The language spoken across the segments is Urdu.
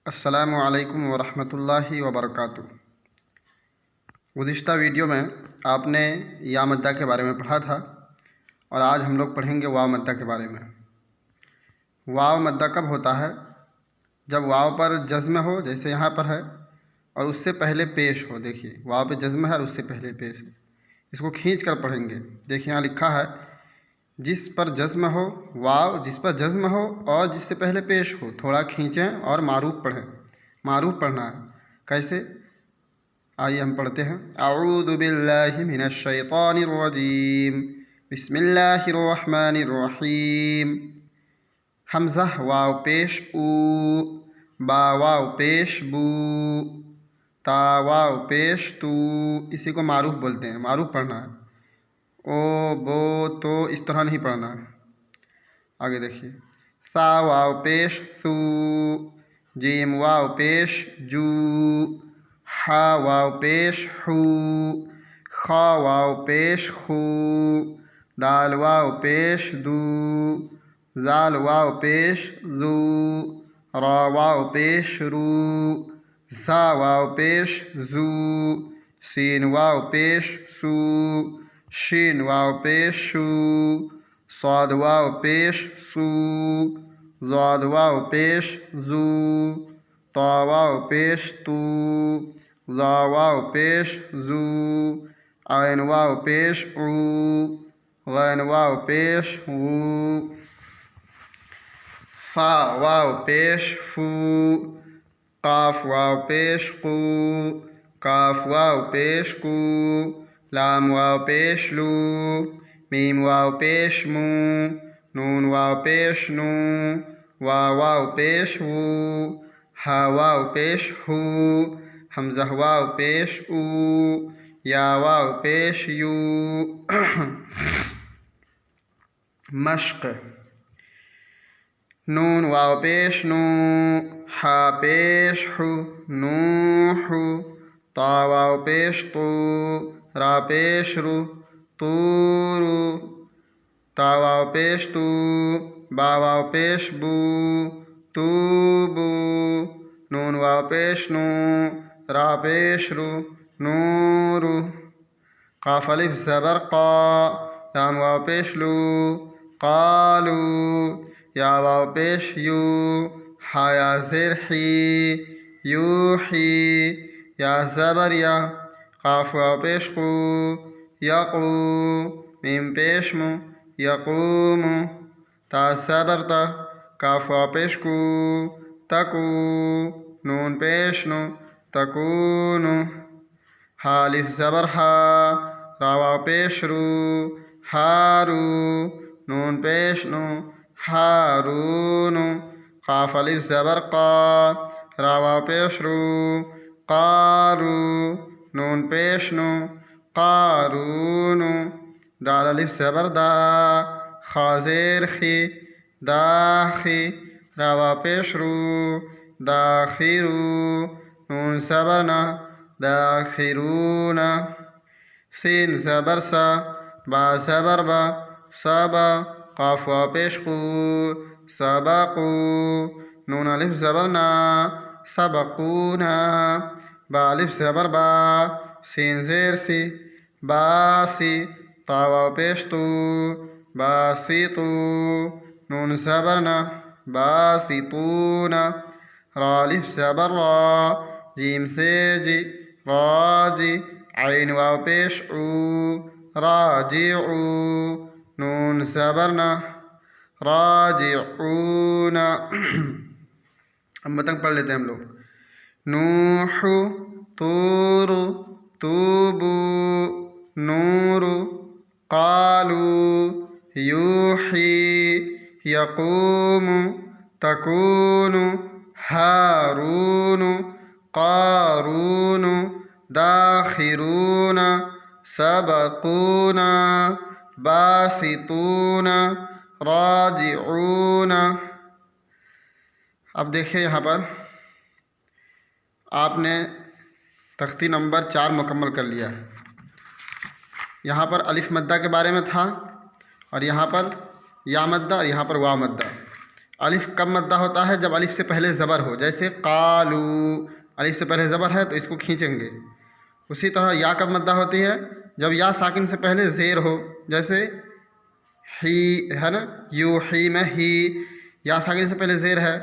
السلام علیکم ورحمۃ اللہ وبرکاتہ۔ گزشتہ ویڈیو میں آپ نے یا مدہ کے بارے میں پڑھا تھا اور آج ہم لوگ پڑھیں گے واو مدہ کے بارے میں۔ واو مدہ کب ہوتا ہے؟ جب واو پر جزم ہو، جیسے یہاں پر ہے، اور اس سے پہلے پیش ہو۔ دیکھیے واو پہ جزم ہے اور اس سے پہلے پیش ہے۔ اس کو کھینچ کر پڑھیں گے۔ دیکھیے یہاں لکھا ہے جس پر جزم ہو، واو جس پر جزم ہو اور جس سے پہلے پیش ہو، تھوڑا کھینچیں اور معروف پڑھیں۔ معروف پڑھنا ہے۔ کیسے؟ آئیے ہم پڑھتے ہیں۔ اعوذ باللہ من الشیطان الرجیم، بسم اللہ الرحمن الرحیم۔ حمزہ واو پیش او، با واو پیش بو، تا واو پیش تو، اسی کو معروف بولتے ہیں۔ معروف پڑھنا ہے۔ او بو تو اس طرح نہیں پڑھنا ہے۔ آگے دیکھیے۔ سا واو پیش سو، جیم واو پیش جو، حا واو پیش حو، خا واو پیش خو، دال واو پیش دو، زال واو پیش زو، را واو پیش رو، زا واو پیش زو، سین واو پیش سو، شین واو پیش شو، صاد واو پیش سو، ضاد واو پیش زو، طا واو پیش تو، ظا واو پیش زو، عین واو پیش عو، غین واو پیش غو، فا واو پیش فو، قاف واو پیش قو، کاف واو پیش کو، لام واو پیش لو، میم واو پیش مو، نون واو پیش نو، واو پیش وو، ہا واو پیش ہو، حمزہ واو پیش او، یا واو پیش یو۔ مشق۔ نون واو پیش نو، ہا پیش ہو، نوحو، طا واو پیش تو، را پیش رو، طورو، تا واو پیش تو، با واو پیش بو، توبو، نون واو پیش نو، را پیش رو، نورو، قاف الف زبر قا، لام واو پیش لو، قالو، یا واو پیش یو، حا یا زیر حی، یوحی، یا زبر یا، قاف واو پیش قو، یقو، میم پیش مو، یقومو، تا زبر تا، کاف واو پیش کو، تکو، نون پیش نو، تکونو، ہا الف زبر ہا، را واو پیش رو، ہارو، نون پیش نو، ہارونو، قاف الف زبر قا، را واو پیش رو، قارو، نون پیش نو، قارونو، دال الف زبر دا، خا زیر خی، داخی، را واو پیش رو، داخرو، نون زبر نا، داخرون، سین زبر سا، با زبر با، سبا، قاف واو پیش قو، سبقو، نون الف زبر نا، سبقونا، با الف زبر با، سین زیر سی، باسی، طا واو پیش تو، باسطو، نون زبر نا، باسطونا، را الف زبر را، جیم سے جی، راجی، عین واو پیش عو، راجعو، نون زبر نا، راجعونا۔ اب متن پڑھ لیتے ہیں ہم لوگ۔ نوحو، طورو، توبو، نورو، قالو، یوحی، یقوم، تکون، ہارون، قارون، داخرون، سبقون، باسطون، راجعون۔ اب دیکھیں یہاں پر آپ نے تختی نمبر 4 مکمل کر لیا ہے۔ یہاں پر الف مدہ کے بارے میں تھا، اور یہاں پر یا مدہ، اور یہاں پر واو مدہ۔ الف کب مدہ ہوتا ہے؟ جب الف سے پہلے زبر ہو، جیسے قالو، الف سے پہلے زبر ہے تو اس کو کھینچیں گے۔ اسی طرح یا کب مدہ ہوتی ہے؟ جب یا ساکن سے پہلے زیر ہو، جیسے ہی ہے نا، یو ہی میں ہی، یا ساکن سے پہلے زیر ہے۔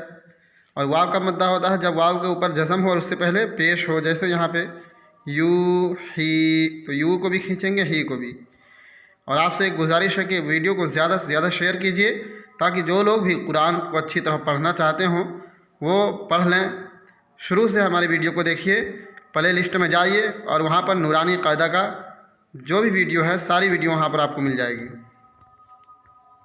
اور واو کب مدہ ہوتا ہے؟ جب واو کے اوپر جزم ہو اور اس سے پہلے پیش ہو، جیسے یہاں پہ یو ہی، تو یو کو بھی کھینچیں گے، ہی کو بھی۔ اور آپ سے ایک گزارش ہے کہ ویڈیو کو زیادہ سے زیادہ شیئر کیجیے تاکہ جو لوگ بھی قرآن کو اچھی طرح پڑھنا چاہتے ہوں وہ پڑھ لیں۔ شروع سے ہماری ویڈیو کو دیکھیے، پلے لسٹ میں جائیے اور وہاں پر نورانی قاعدہ کا جو بھی ویڈیو ہے ساری ویڈیو وہاں پر آپ کو مل جائے گی۔